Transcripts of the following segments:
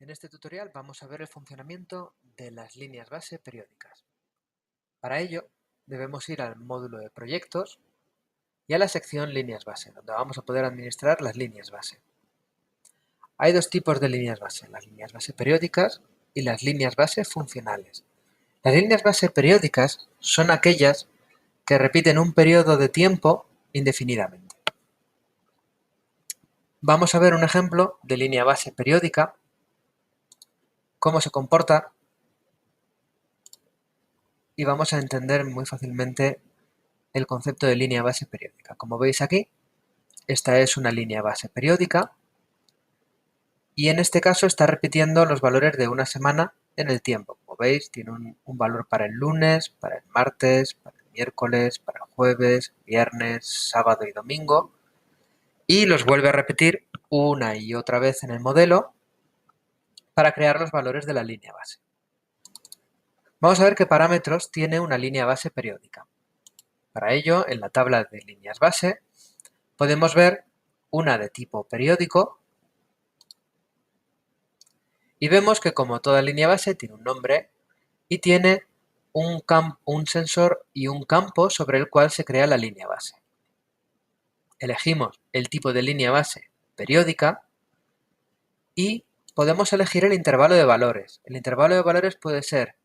En este tutorial vamos a ver el funcionamiento de las líneas base periódicas. Para ello, debemos ir al módulo de proyectos y a la sección líneas base, donde vamos a poder administrar las líneas base. Hay dos tipos de líneas base, las líneas base periódicas y las líneas base funcionales. Las líneas base periódicas son aquellas que repiten un periodo de tiempo indefinidamente. Vamos a ver un ejemplo de línea base periódica, cómo se comporta, y vamos a entender muy fácilmente el concepto de línea base periódica. Como veis aquí, esta es una línea base periódica y en este caso está repitiendo los valores de una semana en el tiempo. Como veis, tiene un valor para el lunes, para el martes, para el miércoles, para el jueves, viernes, sábado y domingo, y los vuelve a repetir una y otra vez en el modelo para crear los valores de la línea base. Vamos a ver qué parámetros tiene una línea base periódica. Para ello, en la tabla de líneas base, podemos ver una de tipo periódico y vemos que, como toda línea base, tiene un nombre y tiene un sensor y un campo sobre el cual se crea la línea base. Elegimos el tipo de línea base periódica y podemos elegir el intervalo de valores. El intervalo de valores puede ser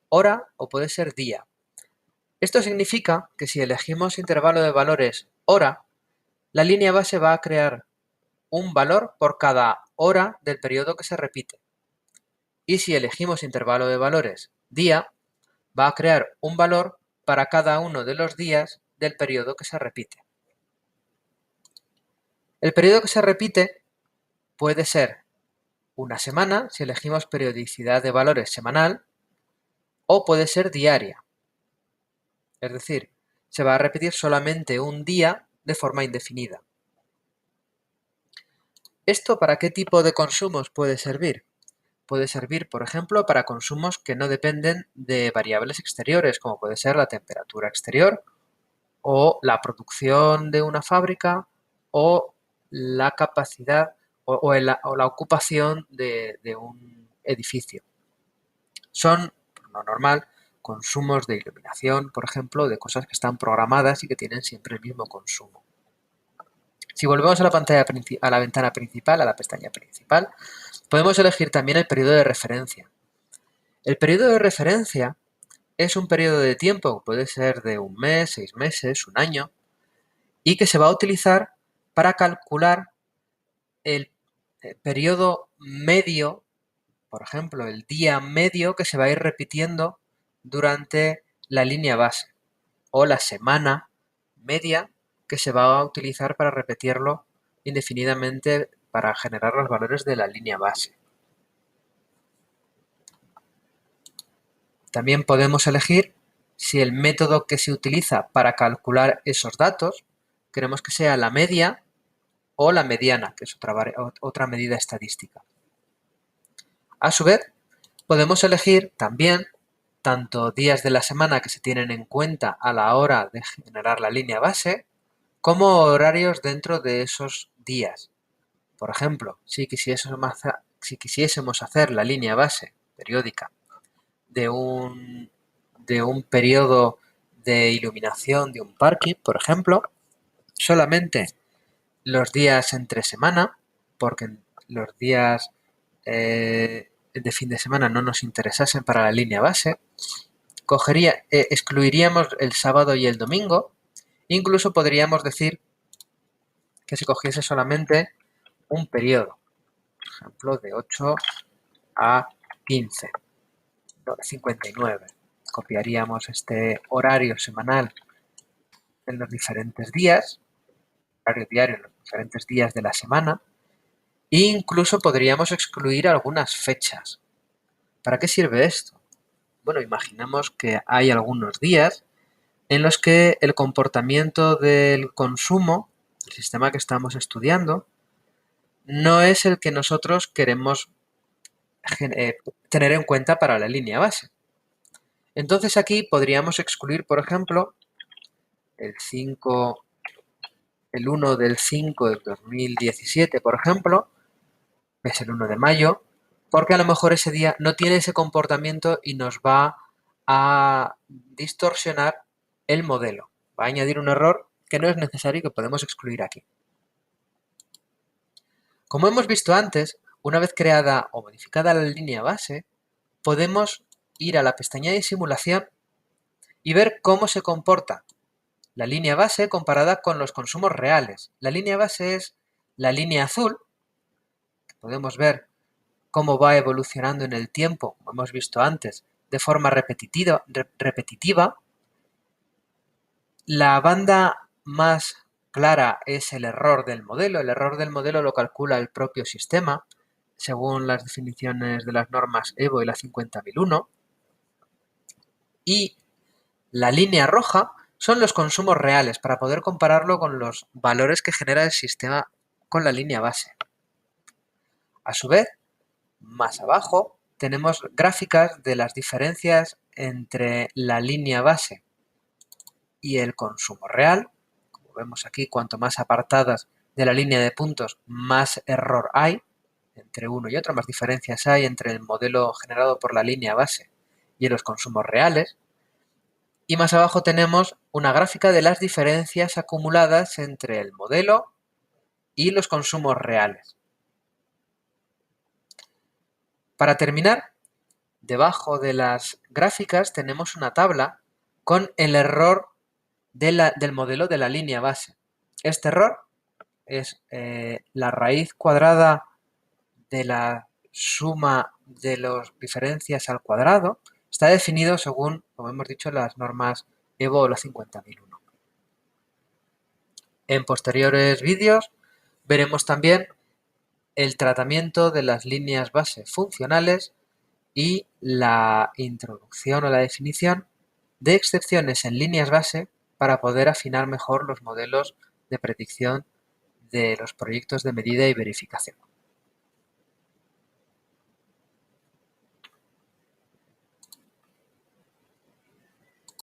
hora o puede ser día. Esto significa que si elegimos intervalo de valores hora, la línea base va a crear un valor por cada hora del periodo que se repite. Y si elegimos intervalo de valores día, va a crear un valor para cada uno de los días del periodo que se repite. El periodo que se repite puede ser una semana, si elegimos periodicidad de valores semanal, o puede ser diaria. Es decir, se va a repetir solamente un día de forma indefinida. ¿Esto para qué tipo de consumos puede servir? Puede servir, por ejemplo, para consumos que no dependen de variables exteriores, como puede ser la temperatura exterior, o la producción de una fábrica, o la capacidad o la ocupación de un edificio. Son, por lo normal, consumos de iluminación, por ejemplo, de cosas que están programadas y que tienen siempre el mismo consumo. Si volvemos a la ventana principal, a la pestaña principal, podemos elegir también el periodo de referencia. El periodo de referencia es un periodo de tiempo, puede ser de un mes, 6 meses, un año, y que se va a utilizar para calcular el periodo medio, por ejemplo, el día medio que se va a ir repitiendo durante la línea base, o la semana media que se va a utilizar para repetirlo indefinidamente para generar los valores de la línea base. También podemos elegir si el método que se utiliza para calcular esos datos queremos que sea la media o la mediana, que es otra medida estadística. A su vez, podemos elegir también tanto días de la semana que se tienen en cuenta a la hora de generar la línea base, como horarios dentro de esos días. Por ejemplo, si quisiésemos hacer la línea base periódica de un periodo de iluminación de un parking, por ejemplo, solamente los días entre semana, porque los días de fin de semana no nos interesasen para la línea base, excluiríamos el sábado y el domingo. Incluso podríamos decir que se cogiese solamente un periodo, por ejemplo, de 8 a 15, 59. Copiaríamos este horario semanal en los diferentes días, horario diario en los diferentes días de la semana, e incluso podríamos excluir algunas fechas. ¿Para qué sirve esto? Bueno, imaginamos que hay algunos días en los que el comportamiento del consumo, el sistema que estamos estudiando, no es el que nosotros queremos tener en cuenta para la línea base. Entonces aquí podríamos excluir, por ejemplo, el 1 del 5 del 2017, por ejemplo, es el 1 de mayo, porque a lo mejor ese día no tiene ese comportamiento y nos va a distorsionar el modelo. Va a añadir un error que no es necesario y que podemos excluir aquí. Como hemos visto antes, una vez creada o modificada la línea base, podemos ir a la pestaña de simulación y ver cómo se comporta la línea base comparada con los consumos reales. La línea base es la línea azul, que podemos ver cómo va evolucionando en el tiempo, como hemos visto antes, de forma repetitiva. La banda más clara es el error del modelo. El error del modelo lo calcula el propio sistema, según las definiciones de las normas EVO y la 50001. Y la línea roja son los consumos reales, para poder compararlo con los valores que genera el sistema con la línea base. A su vez, más abajo tenemos gráficas de las diferencias entre la línea base y el consumo real. Como vemos aquí, cuanto más apartadas de la línea de puntos, más error hay entre uno y otro, más diferencias hay entre el modelo generado por la línea base y los consumos reales. Y más abajo tenemos una gráfica de las diferencias acumuladas entre el modelo y los consumos reales. Para terminar, debajo de las gráficas tenemos una tabla con el error del modelo de la línea base. Este error es la raíz cuadrada de la suma de las diferencias al cuadrado. Está definido según, como hemos dicho, las normas EVO o la 50001. En posteriores vídeos veremos también el tratamiento de las líneas base funcionales y la introducción o la definición de excepciones en líneas base para poder afinar mejor los modelos de predicción de los proyectos de medida y verificación.